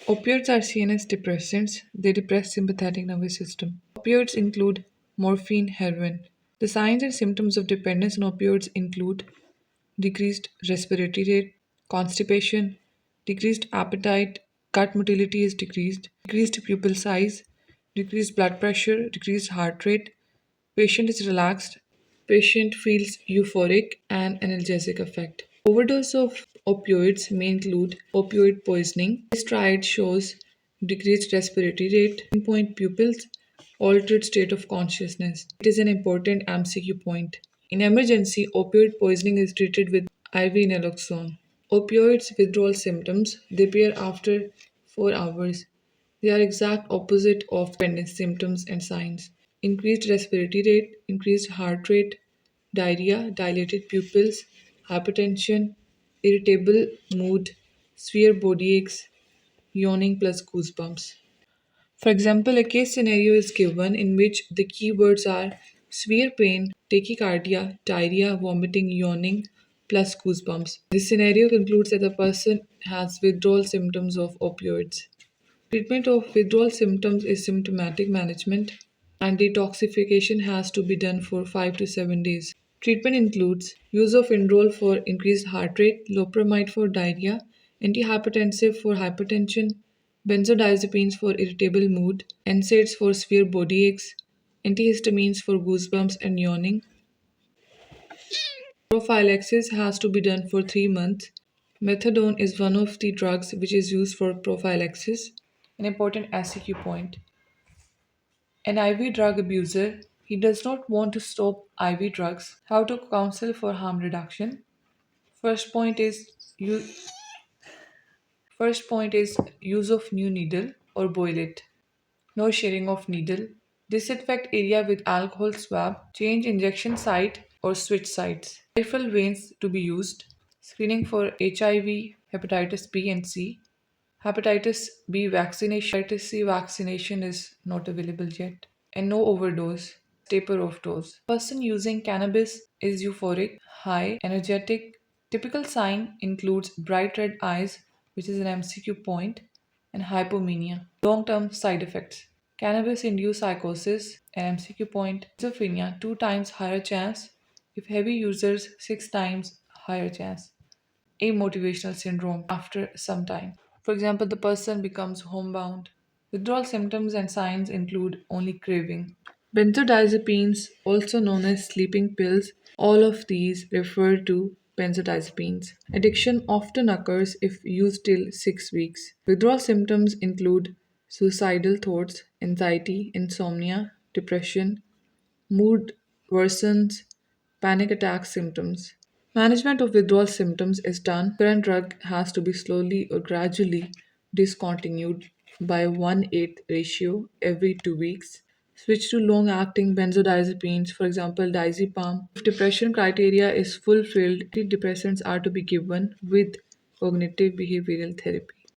Opioids are seen as depressants. They depress sympathetic nervous system. Opioids include morphine, heroin. The signs and symptoms of dependence on opioids include decreased respiratory rate, constipation, decreased appetite, gut motility is decreased, decreased pupil size, decreased blood pressure, decreased heart rate, patient is relaxed, patient feels euphoric and analgesic effect. Overdose of opioids may include opioid poisoning. This triad shows decreased respiratory rate, pinpoint pupils, altered state of consciousness. It is an important MCQ point. In emergency, opioid poisoning is treated with IV naloxone. Opioids withdrawal symptoms they appear after 4 hours. They are exact opposite of dependence symptoms and signs. Increased respiratory rate, increased heart rate, diarrhea, dilated pupils, hypertension, irritable mood, severe body aches, yawning plus goosebumps. For example, a case scenario is given in which the keywords are severe pain, tachycardia, diarrhea, vomiting, yawning, plus goosebumps. This scenario concludes that the person has withdrawal symptoms of opioids. Treatment of withdrawal symptoms is symptomatic management, and detoxification has to be done for 5 to 7 days. Treatment includes use of indrol for increased heart rate, loperamide for diarrhea, antihypertensive for hypertension, benzodiazepines for irritable mood, NSAIDs for severe body aches, antihistamines for goosebumps and yawning. Prophylaxis has to be done for 3 months. Methadone is one of the drugs which is used for prophylaxis. An important SCQ point. An IV drug abuser, he does not want to stop IV drugs. How to counsel for harm reduction? First point is you First point is use of new needle or boil it. No sharing of needle. Disinfect area with alcohol swab. Change injection site or switch sites. Peripheral veins to be used. Screening for HIV, hepatitis B and C. Hepatitis B vaccination. Hepatitis C vaccination is not available yet. And no overdose. Taper off dose. Person using cannabis is euphoric, high, energetic. Typical sign includes bright red eyes, which is an MCQ point, and hypomania. Long term side effects. Cannabis induced psychosis, an MCQ point. Schizophrenia, 2 times higher chance. If heavy users, 6 times higher chance. Amotivational syndrome after some time. For example, the person becomes homebound. Withdrawal symptoms and signs include only craving. Benzodiazepines, also known as sleeping pills, all of these refer to benzodiazepines. Addiction often occurs if used till 6 weeks. Withdrawal symptoms include suicidal thoughts, anxiety, insomnia, depression, mood worsens, panic attack symptoms. Management of withdrawal symptoms is done. Current drug has to be slowly or gradually discontinued by 1/8 ratio every 2 weeks. Switch to long acting benzodiazepines, for example, diazepam. If depression criteria is fulfilled, antidepressants are to be given with cognitive behavioral therapy.